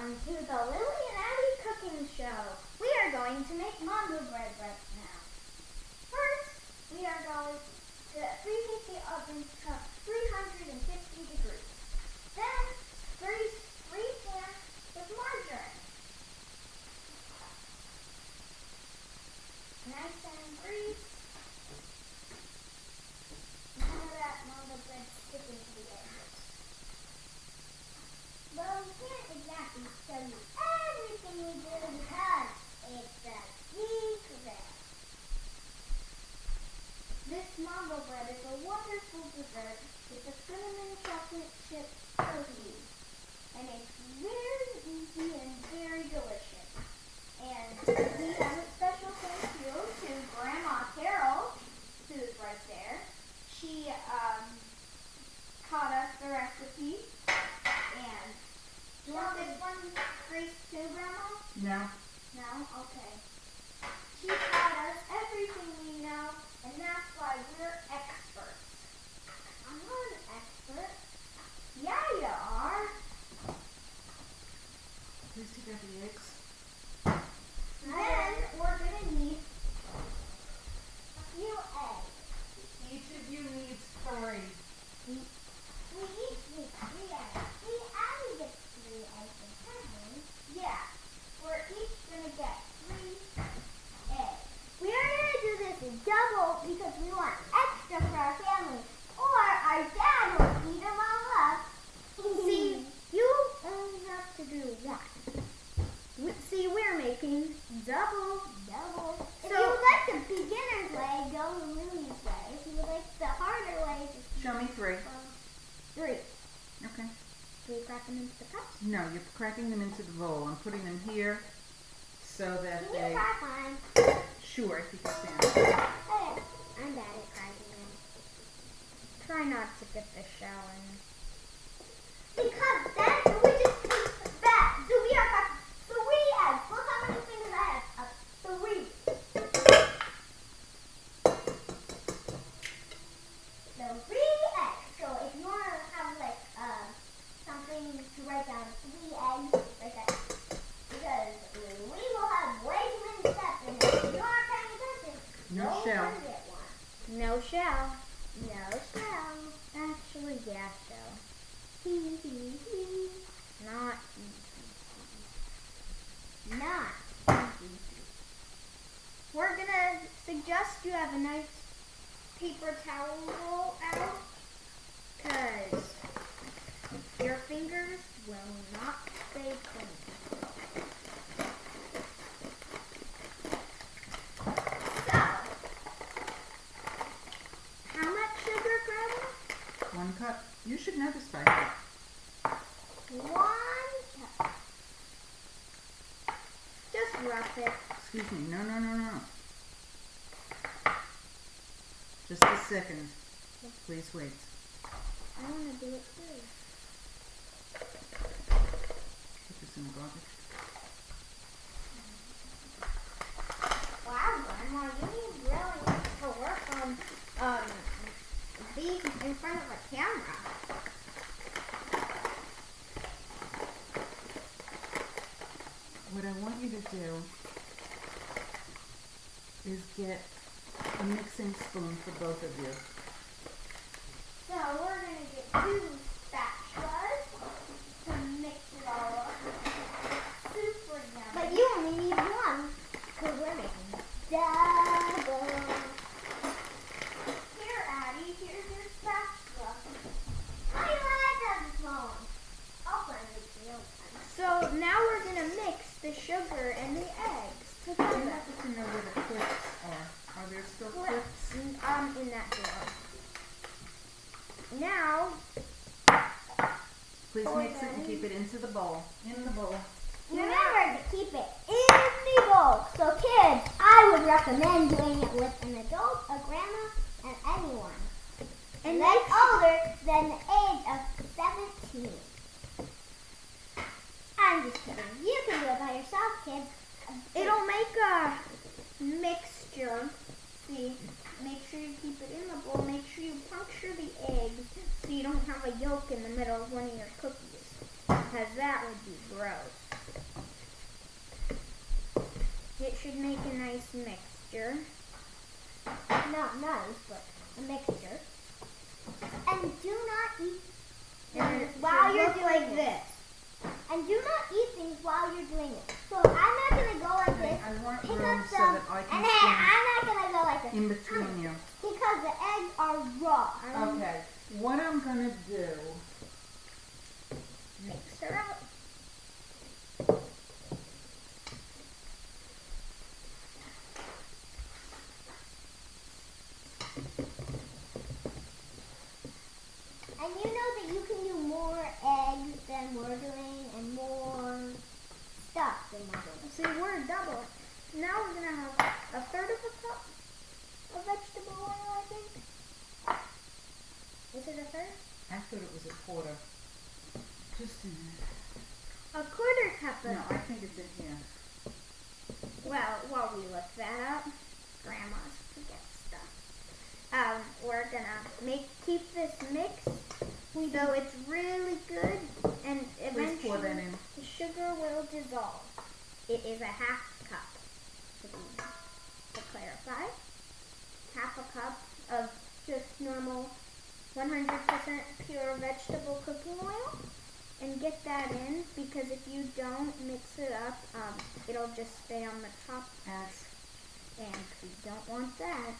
welcome to the Lily and Addie cooking show. We are going to make Mondel bread right now. First, we are going to preheat the oven to 350 degrees. Then, grease 3 pans with margarine. Nice and grease. None of that Mondel bread sticking to the edges. Well, we can't exactly show you everything we do because it's a secret. This Mondel bread is a wonderful dessert with a cinnamon chocolate chip cookie. And it's very easy and very delicious. And we have a special thank you to Grandma Carol, who's right there. She taught us the recipe. And do you want this one greased too, Grandma? No. No? Okay. She taught us everything we know, and that's why we're experts. I'm not an expert. Yeah, you are. Please take out the eggs. Then we're going to need a few eggs. Each of you needs 3. We each need 3 eggs. See, Addie gets 3 eggs in her hand. Yeah. We're each going to get 3 eggs. We are going to do this double because we want extra for our family. Or our dad will eat them all up. See, you only have to do 1. See, we're making double. If you would like the beginner's way, go Lily's way. If you would like the harder way, just Show me 3. 3. Okay. Do we crack them into the cups? No, you're cracking them into the bowl. I'm putting them here so that Can they... you crack mine? Sure, if you can stand. Okay. I'm bad at cracking them. Try not to get the shell in. Because then we just eat that. So we have 3 eggs. Look how many fingers I have. 3. So 3 eggs. So if you want to have like something to write down 3 eggs, like that. Because we will have way too many steps and if you aren't paying attention, No you'll shell. forget one. No shell. No shell. Actually, yeah, shell. Not easy. Not easy. We're gonna suggest you have a nice paper towel roll out, because your fingers will not stay clean. So, how much sugar, Grandma? 1 cup. You should know this by heart. 1 cup. Just rough it. Excuse me. No. Just a second. Please wait. I want to do it too. Put this in the garbage. Wow, Grandma, you really need to work on being in front of a camera. What I want you to do is get a mixing spoon for both of you. So we're going to get 2 spatulas to mix it all up. Super yummy. But you only need 1 because we're making double. Here, Addie, here's your spatula. How do you like that small one? I'll find the real one. So now we're going to mix the sugar and the eggs You together. have to know where the clips are. Are there still clips? In that drawer. Now, Please mix it and keep it into the bowl. In the bowl. remember to keep it in the bowl. So kids, I would recommend doing it with an adult, a grandma, and anyone. And then older than the age of 17. I'm just kidding. You can do it by yourself, kids. It'll make a mixture. See, make sure you keep it in the bowl. Make sure you puncture the eggs so you don't have a yolk in the middle of one of your cookies, because that would be gross. It should make a nice mixture. Not nice, but a mixture. And do not eat things while you're doing this. And do not eat things while you're doing it. So I'm not going to go like this. I want pick room up so some, that I can and then stand I'm not going to go like this. in between you. Because the eggs are raw. Okay, what I'm gonna do, Mix her up. And you know that you can do more eggs than we're doing and more stuff than we're doing. See, we're double. Now we're gonna have a third of a cup of vegetable oil, I think. Is it a third? I thought it was a quarter. Just a minute. A quarter cup of. No, I think it's in here. Well, while we look that up, grandmas forget stuff. We're gonna keep this mixed so it's really good, and Please pour that eventually in. the sugar will dissolve. It is a half cup, to clarify. Half a cup of just normal 100% pure vegetable cooking oil. And get that in, because if you don't mix it up, it'll just stay on the top, and we don't want that.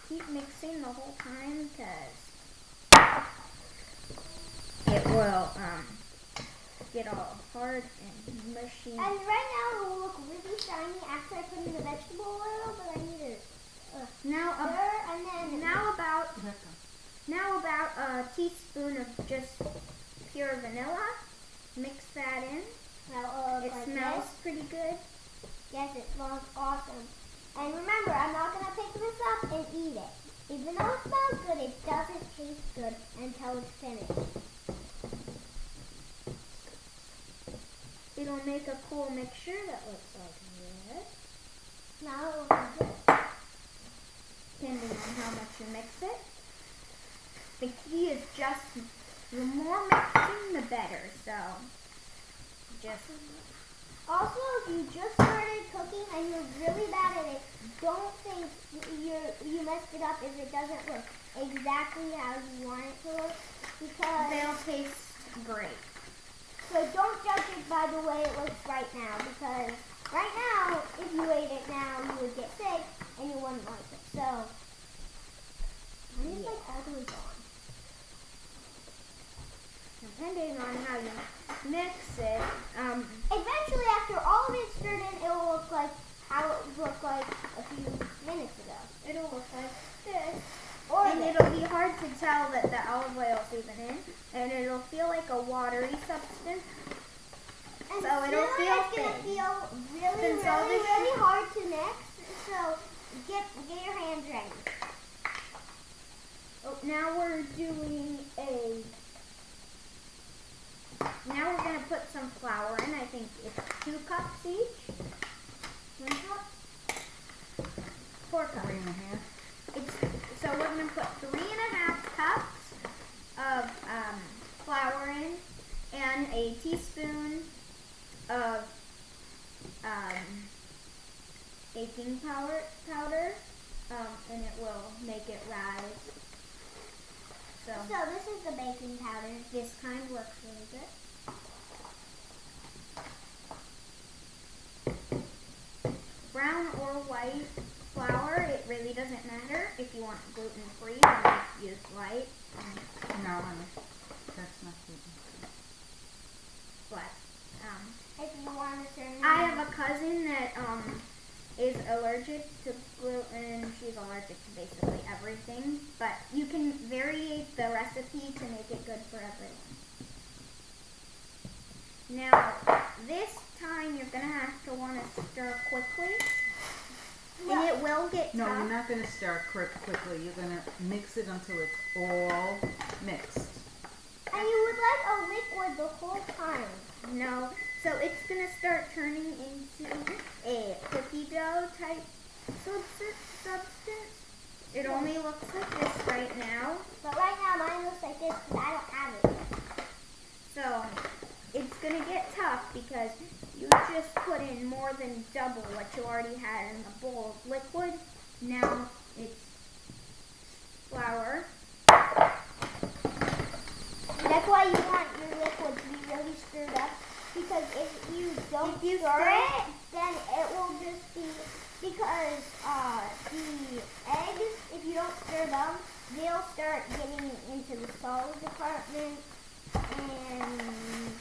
Keep mixing the whole time, because it will get all hard and mushy. And right now it will look really shiny after I put in the vegetable oil, but I need to stir, and then Now about a teaspoon of just pure vanilla. Mix that in. It like smells this. pretty good. Yes, it smells awesome. And remember, I'm not going to pick this up and eat it. Even though it smells good, it doesn't taste good until it's finished. It'll make a cool mixture that looks like this. Now it looks like this. Depending on how much you mix it. The key is just, the more mixing, the better. So, just. Also, if you just started cooking and you're really bad at it, don't think you messed it up if it doesn't look exactly how you want it to look, because They'll taste great. So don't judge it by the way it looks right now, because right now, if you ate it now, you would get sick and you wouldn't like it. So, I'm just like all the way gone. Depending on how you mix it, Eventually, after all of it's stirred in, it will look like how it looked like a few minutes ago. it'll look like this. And It'll be hard to tell that the olive oil is even in, and it'll feel like a watery substance. And so it'll feel it's going to thin. feel really, Since really, all this really hard to mix. So get your hands ready. Oh, now we're going to put some flour in. I think it's 2 cups each. 1 cup? 4 cups. 3 1/2. So we're going to put 3.5 cups of flour in, and a teaspoon of baking powder, and it will make it rise. So this is the baking powder. this kind works really good. Brown or white flour, it really doesn't matter. If you want gluten-free, then use white. No, honey, that's not good. But If you want a certain I have a cousin that is allergic to gluten. She's allergic to basically everything. But you can vary the recipe to make it good for everyone. Now, this time you're going to have to want to stir quickly. And it will get No, tough. you're not going to start quickly. You're going to mix it until it's all mixed. And you would like a liquid the whole time. No, so it's going to start turning into a cookie dough type substance. It only looks like this right now. But right now mine looks like this because I don't have it yet. So it's going to get tough because you just put in more than double what you already had in the bowl of liquid. Now it's flour. That's why you want your liquid to be really stirred up, because if you don't stir it, then it will just be, because the eggs, if you don't stir them, they'll start getting into the solid department, and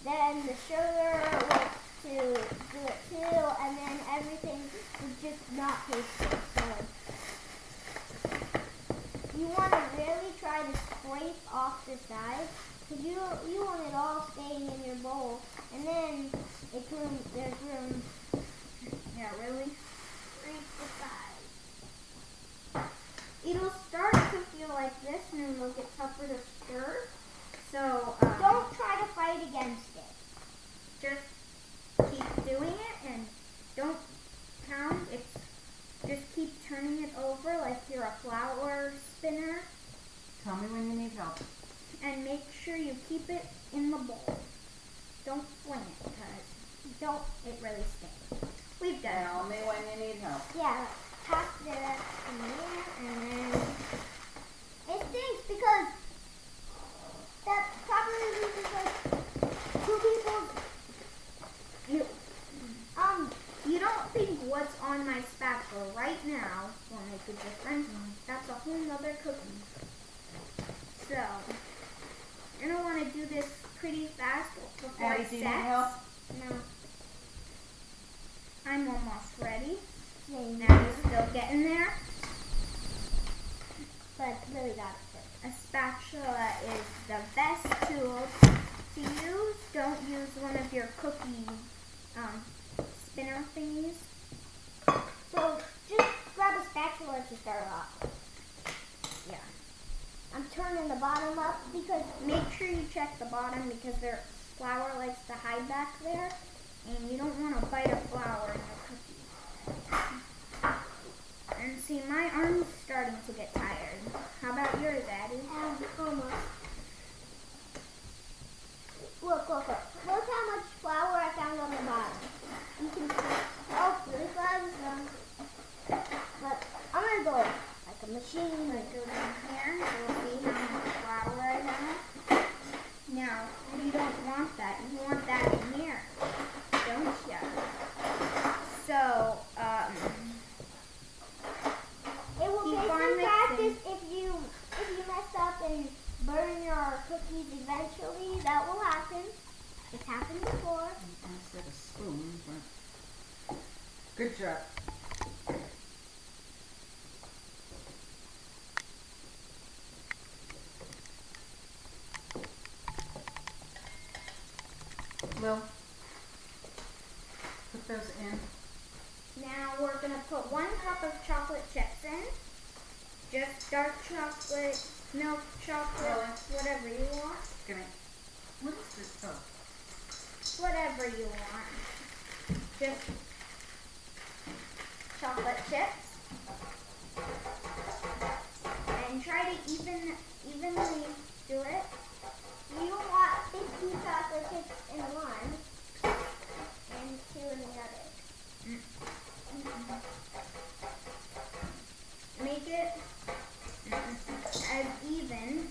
then the sugar will do it too, and then everything would just not taste good. So you want to really try to scrape off the sides, because you want it all staying in your bowl, and then there's room. Yeah, really scrape the sides. It'll start to feel like this, and then it'll get tougher to stir. So Don't try to fight against it. just keep doing it, and don't count. Just keep turning it over like you're a flour spinner, Tell me when you need help. and make sure you keep it in the bowl. Don't fling it, because it really stinks. We've done Tell me when you need help. Yeah, pass it in there, and then it stinks because that probably uses like 2 people. You don't think what's on my spatula right now will make a difference. That's a whole nother cookie. So, you're going to want to do this pretty fast before Addie, it do you sets. need help? No. I'm almost ready. Same. Addie's still getting there. But really got it. A spatula is the best tool to use. Don't use one of your cookie spinner thingies. So just grab a spatula to start off. Yeah. I'm turning the bottom up because Make sure you check the bottom, because their flour likes to hide back there, and you don't want to bite a flour in your cookie. And see, my arm's starting to get tired. How about yours, Addie? almost. Look. Look how much flour I found on the bottom. You can see. Oh, really fast. But I'm gonna go like a machine. Like, go down here, so we'll see how much flour I have. Now, you don't want that. You want that in here, don't you? So, It will keep taste on in practice mixing. if you mess up and burn your cookies eventually. That will happen. It's happened before. I said a spoon, but good job. Lil, put those in. now we're going to put 1 cup of chocolate chips in. Just dark chocolate, milk chocolate, Really? whatever you want. What is this? Oh, Whatever you want. Just chocolate chips. And try to evenly do it. You want 50 chocolate chips in one and 2 in the other. Make it as even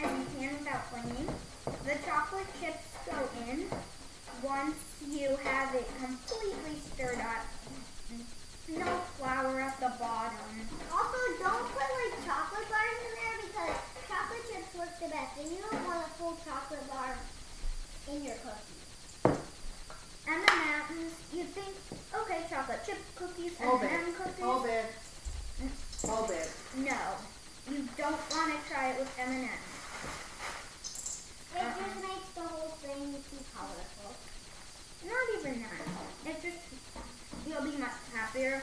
as you can without flinging. The chocolate chips go in once you have it completely stirred up. No flour at the bottom. Also, don't put like chocolate bars in there because chocolate chips work the best, and you don't want a full chocolate bar in your cookies. M&M's, you think, okay, chocolate chip cookies, hold M&M it. cookies. Hold it. Hold it. No, you don't want to try it with M&M's. It just makes the whole thing too colorful. Not even that. It just, you'll be much happier.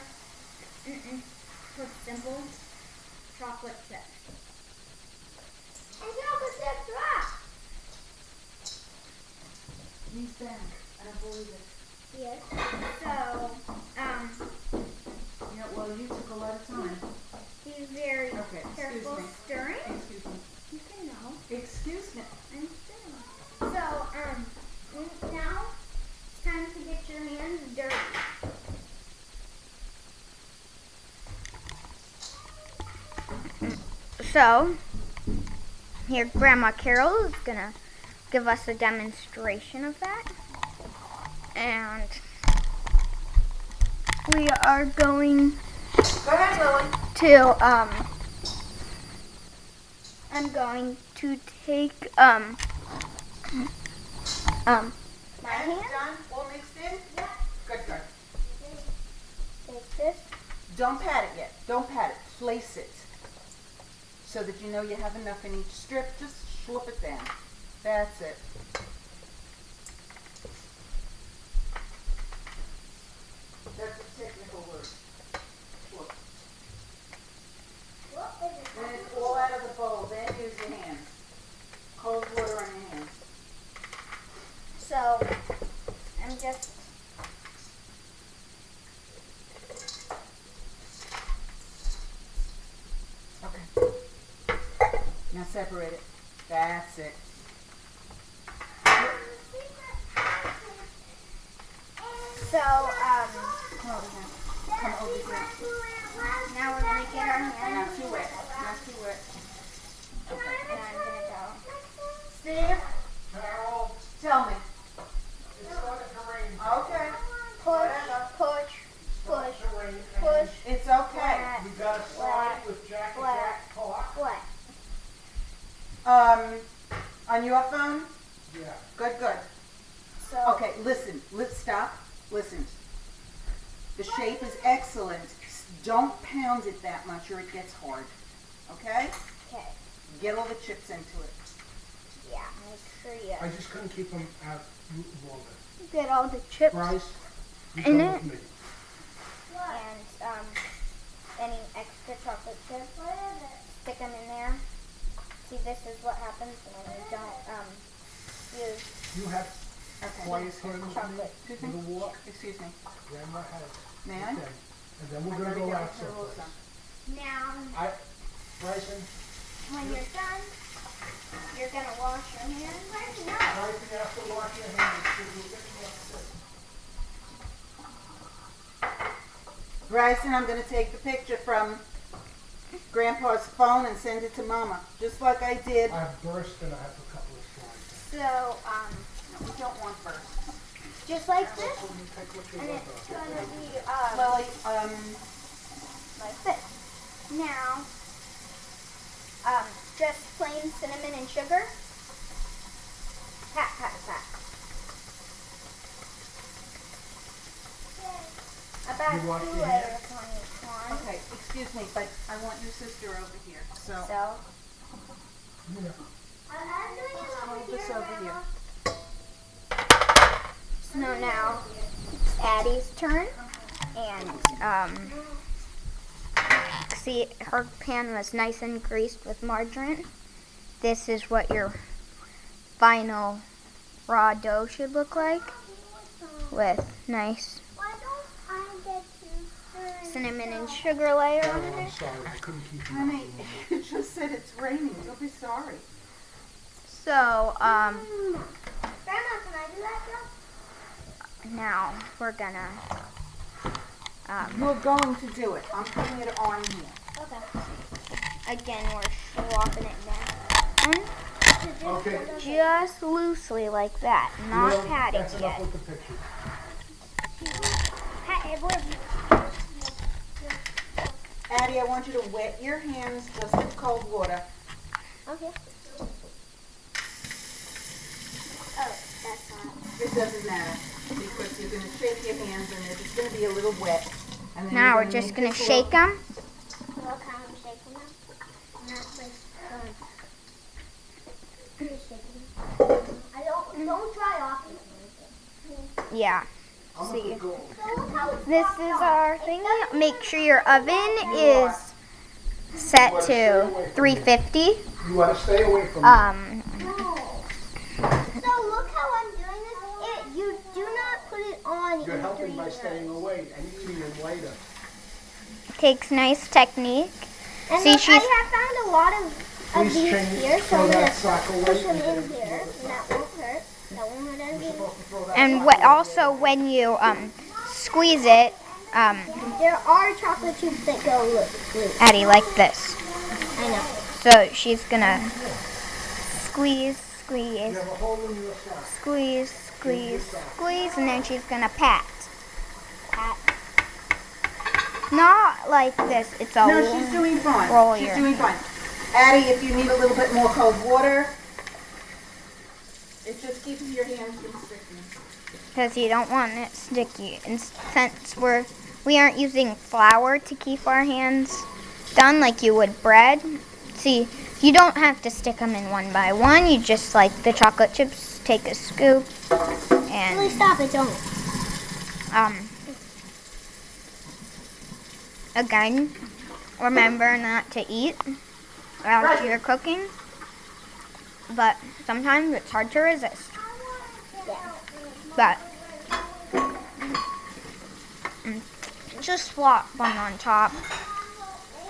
Just simple chocolate chips. And chocolate chips rock! He's back. I don't believe it. Yes. So, Yeah, well, you took a lot of time. be very Okay, excuse careful me. stirring. Excuse me. You can know. Excuse me. I'm stirring. So, now it's time to get your So, here Grandma Carol is gonna give us a demonstration of that. And we are going Go ahead, Lily. to, I'm going to take, my hand. Done? All mixed in? Yeah. Good, good. Take this. Don't pat it yet. Don't pat it. Place it. So that you know you have enough in each strip. Just slip it down. That's it. That's a technical word. Slip. When it's all out of the bowl, then use your hands. Cold water on your hands. So, I'm just, Okay. Now separate it. That's it. so, Come over here. Come over here. now we're gonna get our Not hands, too wet. Not too wet. and I'm gonna go. Steve, Carol, tell me. it's starting to rain. Okay. Push, push, push, Starting to rain. and push, It's okay. flat, We got a slide with Jack and flat. Jack Park. flat. On your phone? Yeah. Good, good. So, Okay, listen. Let's stop. Listen. The shape is excellent. Don't pound it that much or it gets hard. Okay? okay, Get all the chips into it. yeah, make sure you I just couldn't keep them out longer. get all the chips Bryce, you In come it? with me. and, any extra chocolate chips, stick them in there. See, this is what happens when you don't, use You have Okay. Bryce hand with me chocolate. Excuse with me. a walk. Excuse me. Grandma has. May I? Okay. And then we're I gonna gotta go get out with her someplace. also. Now, Bryson, when you're done, you're gonna wash your hands. Bryson, you have to wash your hands. Because we're getting upset. Bryson, I'm going to take the picture from Grandpa's phone and send it to Mama, just like I did. I burst and I have a couple of slides. So, We don't want first. just like this, Take what you and want it's off. gonna be, Lily, like this. Now, just plain cinnamon and sugar. Pat, pat, pat. About You wash 2 your layers on each one. okay, excuse me, but I want your sister over here. So, So, Yeah. hold this over here. so now it's Addie's turn, and see, her pan was nice and greased with margarine. This is what your final raw dough should look like, with nice cinnamon and sugar layer on Carol, I'm it. sorry. I couldn't keep you Honey, out longer. you just said it's raining. You'll be sorry. So, Grandma, can I do that now we're gonna, You're going to do it. I'm putting it on here. Okay. again, we're swapping it down. Okay. Just loosely like that, not Neil, patting that's enough yet. with the picture. Addie, I want you to wet your hands just with cold water. Okay. Oh, that's hot. It doesn't matter because you're going to shake your hands and they're just going to be a little wet. And then Now you're we're gonna just make gonna this shake little- them. Look how I'm shaking them. Not like I don't dry off. Yeah. I'm See. gonna go. So look how it's This popped is up. our It thing. doesn't Make sure your oven is set to 350. You want to stay away from me. No. So look how I'm doing this. You do not put it on. You're in helping 3 by minutes. staying away and eating them later. Takes nice technique. And See, look, she's- I have found a lot of Please these change, here, so throw I'm gonna that sock away. push them and in then here, throw the and sock. that won't hurt. That won't hurt You're anything. supposed to throw that And sock what, away. also when you squeeze it, There are chocolate chips that go loose. Addie, like this. I know. So she's gonna squeeze, You have a hole in your sock. squeeze, and then she's gonna pat. Not like this. It's a No, she's doing fine. roll She's your doing fine. Addie, if you need a little bit more cold water, it just keeps your hands from sticking. because you don't want it sticky. And since we aren't using flour to keep our hands done like you would bread, see, you don't have to stick them in one by one. You just like the chocolate chips, take a scoop, and Really stop it, don't. Again, remember not to eat while you're cooking, but sometimes it's hard to resist. But just flop one on top.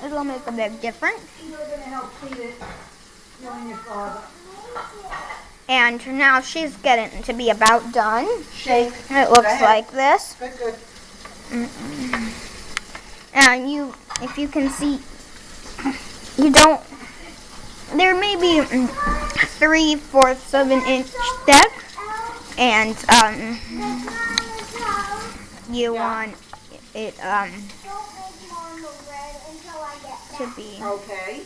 It'll make a big difference. You're going to help feed it, you and your father. And now she's getting to be about done. Shake. It looks Go ahead. like this. Good, good. And if you can see, there may be 3/4 of an inch thick, and you want it to be Okay.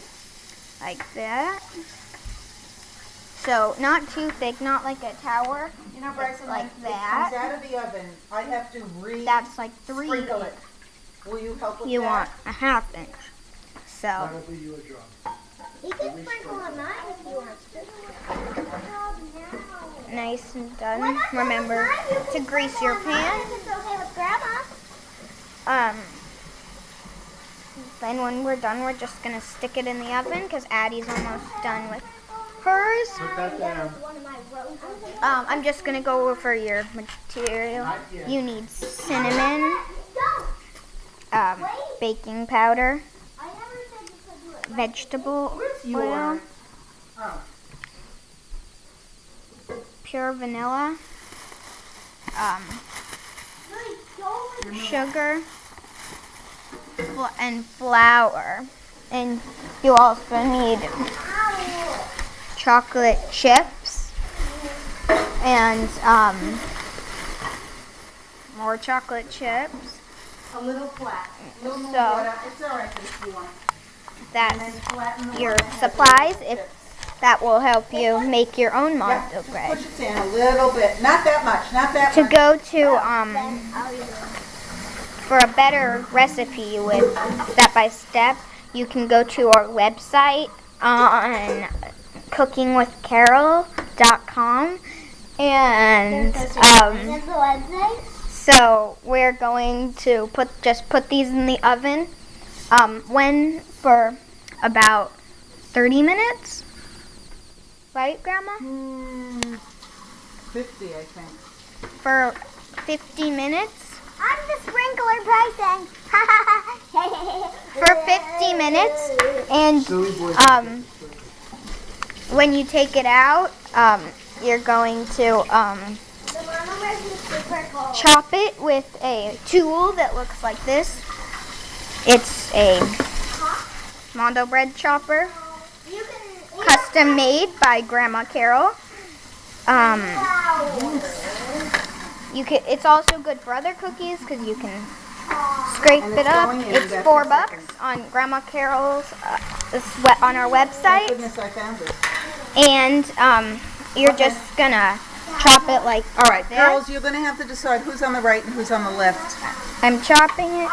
like that. So not too thick, not like a tower. You know, Bryson, Like when that. it comes out of the oven, I have to That's like 3. sprinkle it. Will you help with You that? want a 1/2 inch. So That'll be your job. You can sprinkle on mine if you want to. nice and done. Remember to grease your pan. It's okay with Grandma. Then when we're done, we're just gonna stick it in the oven because Addie's almost done with hers. Put that down. One of my roses. I'm just gonna go over your material. Not yet. You need cinnamon, Don't. baking powder, I never said you could do it. vegetable Where's oil, your? Oh. pure vanilla, Really, don't. sugar, and flour. And you also need chocolate chips and more chocolate chips. A little flat. A little more So- water. It's all right if you want. And then That's flatten the your one that has supplies. the If chips. that will help you make your own Yeah, Mondel just bread. push it down a little bit. Not that much. Not that To much. go to I'll eat it. for a better recipe with step-by-step, you can go to our website on cookingwithcarol.com, and That's the website. so we're going to put these in the oven for about 30 minutes, right, Grandma? 50, I think. For 50 minutes. I'm the sprinkler person. For 50 minutes, and Silly boy. when you take it out, you're going to The mama wears the super cold. chop it with a tool that looks like this. It's a Mondel bread chopper, You can custom made by Grandma Carol. It's also good for other cookies because you can scrape And it it's up. going in It's about $4 2 seconds. on Grandma Carol's on our Thank website. goodness I found it. And you're just gonna chop it like All right, this. girls, you're going to have to decide who's on the right and who's on the left. I'm chopping it,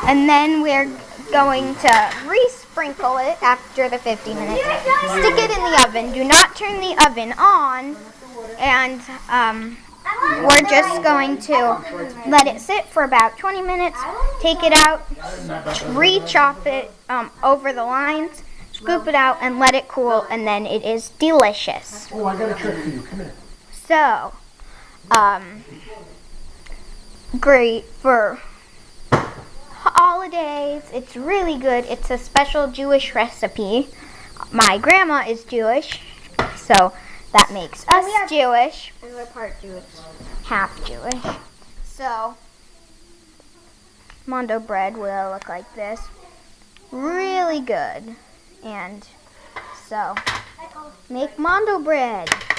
and then we're going to re-sprinkle it after the 50 minutes. Stick it in the oven. Do not turn the oven on, and we're just going to let it sit for about 20 minutes. Take it out, re-chop it over the lines, scoop it out, and let it cool, and then it is delicious. Oh, I got a trick for you. Come here. So, great for holidays. It's really good. It's a special Jewish recipe. My grandma is Jewish, so that makes us Jewish. And we're part Jewish. Half Jewish. So, Mondel bread will look like this. Really good. And So, make Mondel bread.